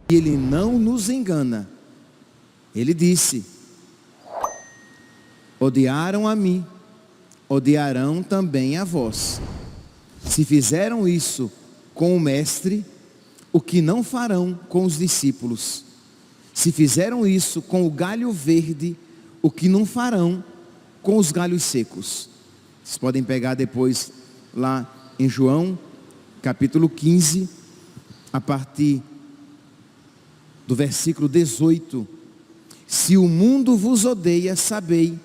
E Ele não nos engana. Ele disse: odiaram a mim, odiarão também a vós. Se fizeram isso com o Mestre, o que não farão com os discípulos? Se fizeram isso com o galho verde, o que não farão com os galhos secos? Vocês podem pegar depois lá em João, capítulo 15, a partir do versículo 18. Se o mundo vos odeia, sabei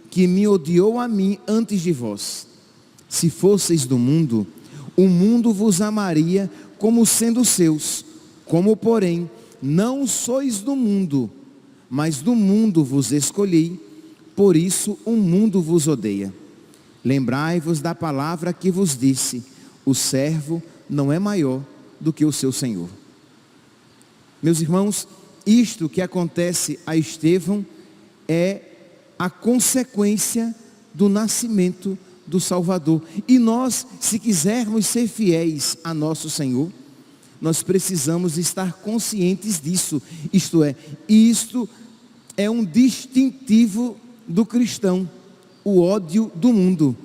que me odiou a mim antes de vós. Se fosseis do mundo, o mundo vos amaria como sendo seus. Como, porém, não sois do mundo, mas do mundo vos escolhi, por isso o mundo vos odeia. Lembrai-vos da palavra que vos disse: o servo não é maior do que o seu senhor. Meus irmãos, isto que acontece a Estevão é a consequência do nascimento do Salvador. E nós, se quisermos ser fiéis a nosso Senhor, nós precisamos estar conscientes disso. Isto é um distintivo do cristão, o ódio do mundo.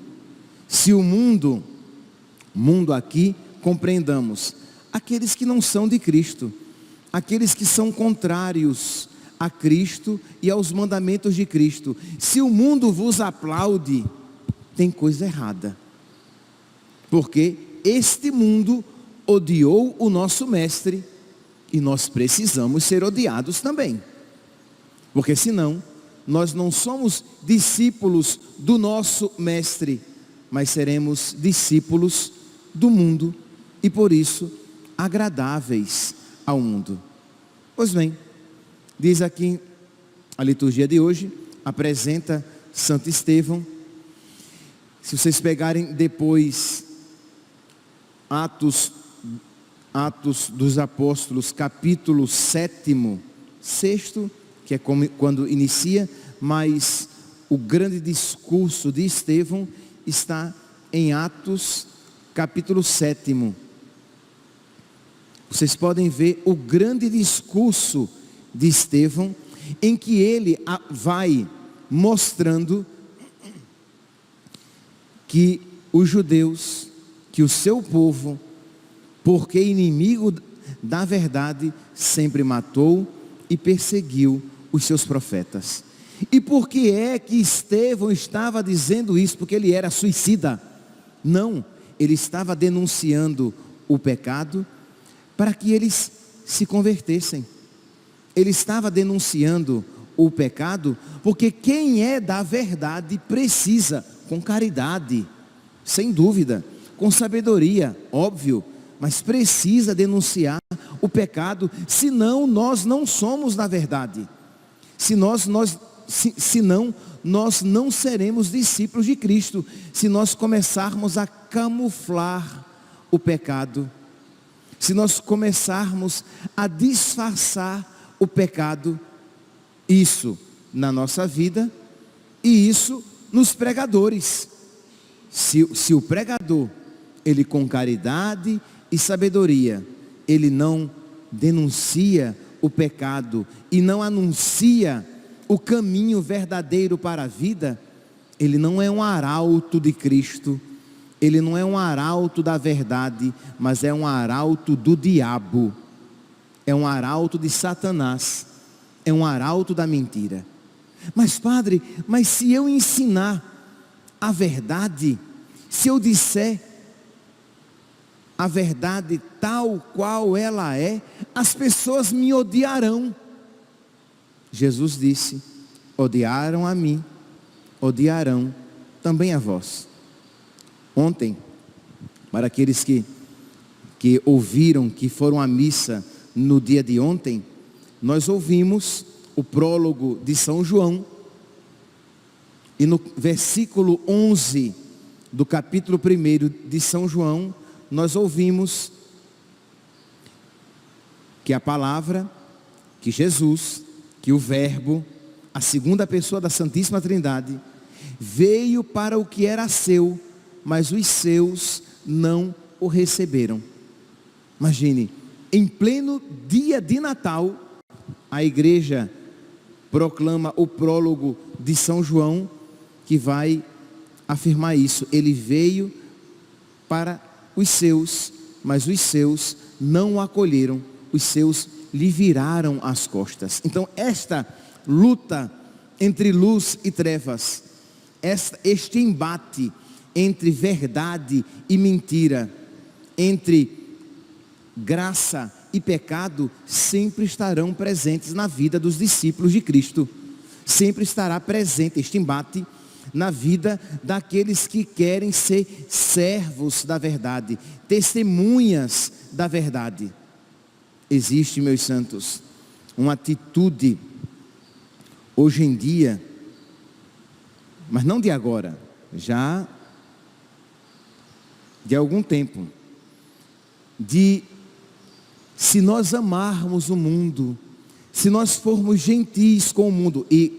Se o mundo aqui, compreendamos, aqueles que não são de Cristo, aqueles que são contrários a Cristo e aos mandamentos de Cristo. Se o mundo vos aplaude, tem coisa errada. Porque este mundo odiou o nosso Mestre e nós precisamos ser odiados também. Porque senão, nós não somos discípulos do nosso Mestre, mas seremos discípulos do mundo e por isso agradáveis ao mundo. Pois bem, diz aqui a liturgia de hoje, apresenta Santo Estevão. Se vocês pegarem depois Atos dos Apóstolos, capítulo 7, que é quando inicia, mas o grande discurso de Estevão está em Atos, capítulo 7. Vocês podem ver o grande discurso de Estevão, em que ele vai mostrando que os judeus, que o seu povo, porque inimigo da verdade, sempre matou e perseguiu os seus profetas. E por que é que Estevão estava dizendo isso? Porque ele era suicida? Não, ele estava denunciando o pecado para que eles se convertessem. Ele estava denunciando o pecado porque quem é da verdade precisa, com caridade, sem dúvida, com sabedoria, óbvio, mas precisa denunciar o pecado, senão nós não somos da verdade. Senão nós não seremos discípulos de Cristo, se nós começarmos a camuflar o pecado, se nós começarmos a disfarçar o pecado, isso na nossa vida e isso nos pregadores. Se o pregador, ele com caridade e sabedoria, ele não denuncia o pecado e não anuncia o caminho verdadeiro para a vida, ele não é um arauto de Cristo, ele não é um arauto da verdade, mas é um arauto do diabo, é um arauto de Satanás, é um arauto da mentira. Mas padre, mas se eu ensinar a verdade, se eu disser a verdade tal qual ela é, as pessoas me odiarão. Jesus disse: odiaram a mim, odiarão também a vós. Ontem, para aqueles que ouviram, que foram à missa no dia de ontem, nós ouvimos o prólogo de São João, e no versículo 11 do capítulo 1 de São João, nós ouvimos que a palavra que Jesus, que o Verbo, a segunda pessoa da Santíssima Trindade, veio para o que era seu, mas os seus não o receberam. Imagine, em pleno dia de Natal, a igreja proclama o prólogo de São João, que vai afirmar isso. Ele veio para os seus, mas os seus não o acolheram, os seus lhe viraram as costas. Então esta luta entre luz e trevas, este embate entre verdade e mentira, entre graça e pecado, sempre estarão presentes na vida dos discípulos de Cristo. Sempre estará presente este embate na vida daqueles que querem ser servos da verdade, testemunhas da verdade. Existe, meus santos, uma atitude hoje em dia, mas não de agora, já de algum tempo, se nós amarmos o mundo, se nós formos gentis com o mundo, e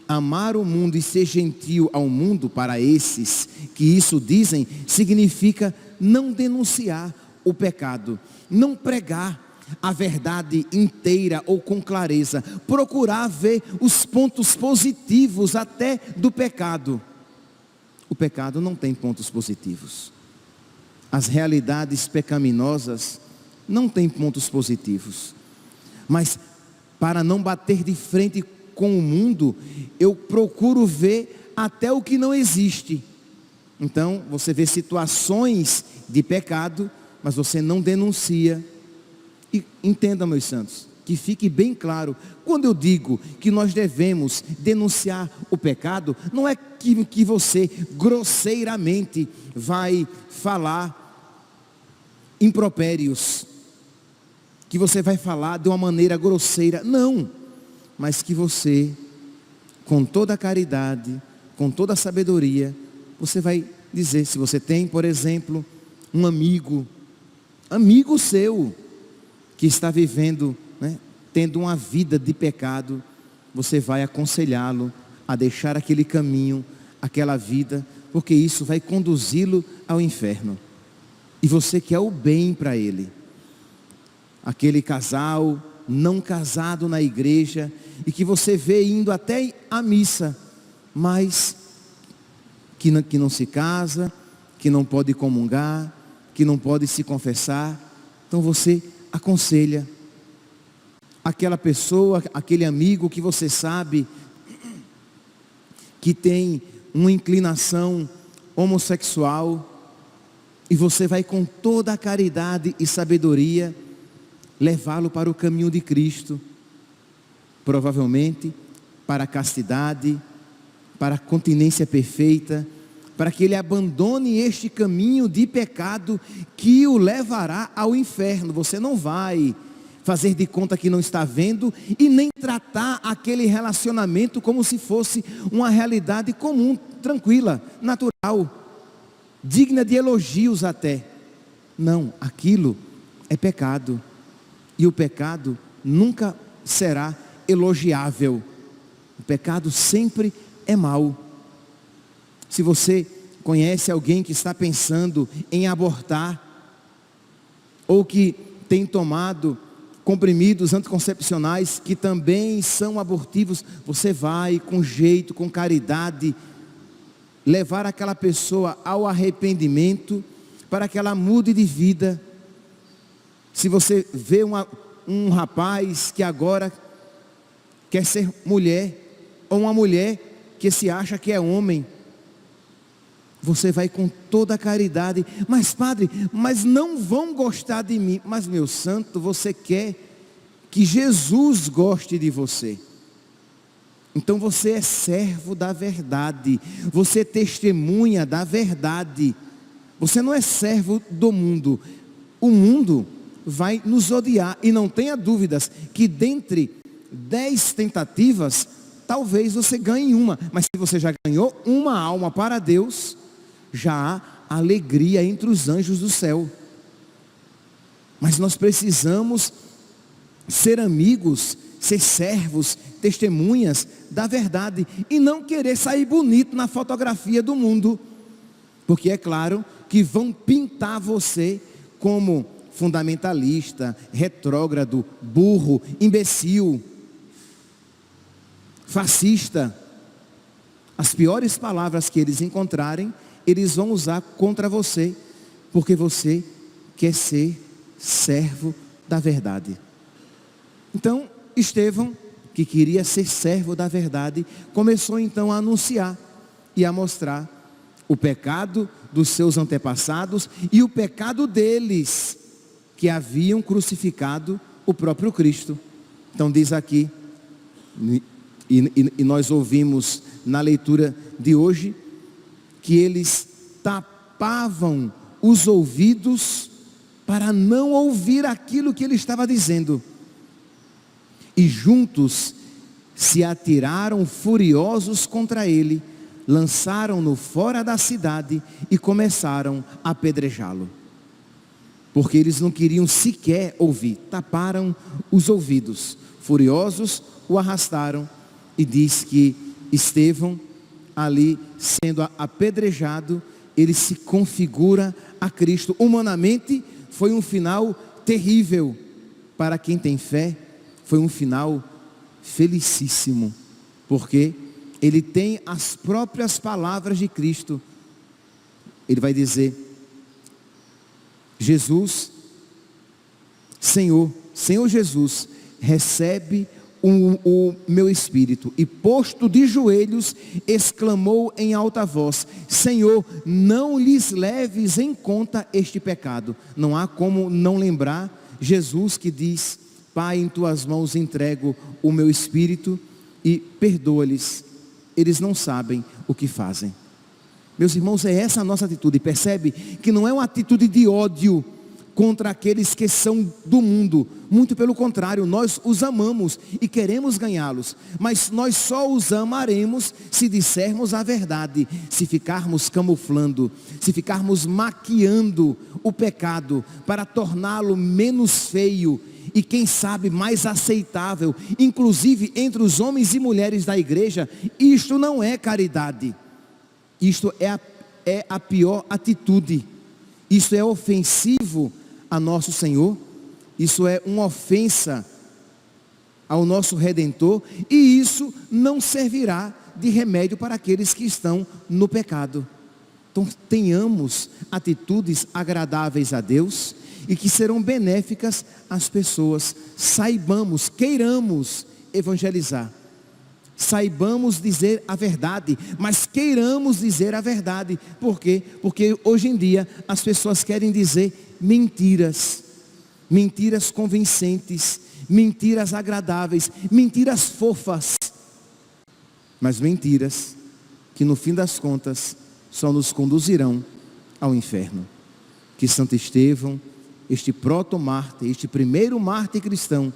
amar o mundo e ser gentil ao mundo, para esses que isso dizem, significa não denunciar o pecado, não pregar a verdade inteira ou com clareza, procurar ver os pontos positivos até do pecado. O pecado não tem pontos positivos. As realidades pecaminosas não têm pontos positivos. Mas para não bater de frente com o mundo, eu procuro ver até o que não existe. Então você vê situações de pecado, mas você não denuncia. E entenda, meus santos, que fique bem claro, quando eu digo que nós devemos denunciar o pecado, não é que você grosseiramente vai falar impropérios, que você vai falar de uma maneira grosseira, não, mas que você, com toda a caridade, com toda a sabedoria, você vai dizer, se você tem, por exemplo, um amigo seu, que está vivendo, tendo uma vida de pecado, você vai aconselhá-lo a deixar aquele caminho, aquela vida, porque isso vai conduzi-lo ao inferno. E você quer o bem para ele. Aquele casal não casado na igreja, e que você vê indo até a missa, mas que não se casa, que não pode comungar, que não pode se confessar. Então você aconselha aquela pessoa, aquele amigo que você sabe que tem uma inclinação homossexual, e você vai com toda a caridade e sabedoria levá-lo para o caminho de Cristo, provavelmente para a castidade, para a continência perfeita, para que ele abandone este caminho de pecado que o levará ao inferno. Você não vai fazer de conta que não está vendo, e nem tratar aquele relacionamento como se fosse uma realidade comum, tranquila, natural, digna de elogios até. Não, aquilo é pecado, e o pecado nunca será elogiável. O pecado sempre é mau. Se você conhece alguém que está pensando em abortar, ou que tem tomado comprimidos anticoncepcionais que também são abortivos, você vai com jeito, com caridade, levar aquela pessoa ao arrependimento, para que ela mude de vida. Se você vê um rapaz que agora quer ser mulher, ou uma mulher que se acha que é homem, você vai com toda a caridade, mas padre, mas não vão gostar de mim. Mas meu santo, você quer que Jesus goste de você. Então você é servo da verdade, você testemunha da verdade. Você não é servo do mundo. O mundo vai nos odiar, e não tenha dúvidas que dentre 10 tentativas, talvez você ganhe uma, mas se você já ganhou uma alma para Deus, já há alegria entre os anjos do céu. Mas nós precisamos ser amigos ser servos, testemunhas da verdade, e não querer sair bonito na fotografia do mundo, porque é claro que vão pintar você como fundamentalista, retrógrado, burro, imbecil, fascista. As piores palavras que eles encontrarem, eles vão usar contra você, porque você quer ser servo da verdade. Então, Estevão, que queria ser servo da verdade, começou então a anunciar e a mostrar o pecado dos seus antepassados e o pecado deles, que haviam crucificado o próprio Cristo. Então diz aqui, e nós ouvimos na leitura de hoje, que eles tapavam os ouvidos para não ouvir aquilo que ele estava dizendo. E juntos se atiraram furiosos contra ele, lançaram-no fora da cidade e começaram a apedrejá-lo. Porque eles não queriam sequer ouvir, taparam os ouvidos. Furiosos, o arrastaram, e diz que Estevão, ali sendo apedrejado, ele se configura a Cristo. Humanamente, foi um final terrível. Para quem tem fé, foi um final felicíssimo, porque ele tem as próprias palavras de Cristo. Ele vai dizer: Jesus, Senhor Jesus, recebe o meu espírito. E posto de joelhos, exclamou em alta voz: Senhor, não lhes leves em conta este pecado. Não há como não lembrar Jesus que diz: Pai, em tuas mãos entrego o meu espírito e perdoa-lhes, eles não sabem o que fazem. Meus irmãos, é essa a nossa atitude. Percebe que não é uma atitude de ódio contra aqueles que são do mundo. Muito pelo contrário, nós os amamos e queremos ganhá-los. Mas nós só os amaremos se dissermos a verdade. Se ficarmos camuflando, se ficarmos maquiando o pecado para torná-lo menos feio e quem sabe mais aceitável, inclusive entre os homens e mulheres da igreja, isto não é caridade. Isto é a pior atitude. Isso é ofensivo a nosso Senhor. Isso é uma ofensa ao nosso Redentor. E isso não servirá de remédio para aqueles que estão no pecado. Então tenhamos atitudes agradáveis a Deus e que serão benéficas às pessoas. Saibamos, queiramos evangelizar. Saibamos dizer a verdade, mas queiramos dizer a verdade. Por quê? Porque hoje em dia as pessoas querem dizer mentiras, mentiras convincentes, mentiras agradáveis, mentiras fofas, mas mentiras que no fim das contas só nos conduzirão ao inferno. Que Santo Estevão, este proto-mártir, este primeiro mártir cristão,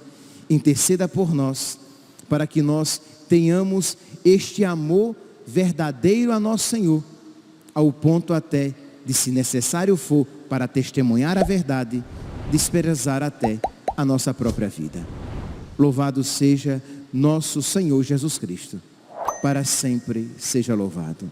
interceda por nós, para que nós tenhamos este amor verdadeiro a nosso Senhor, ao ponto até de, se necessário for, para testemunhar a verdade, desprezar até a nossa própria vida. Louvado seja nosso Senhor Jesus Cristo, para sempre seja louvado.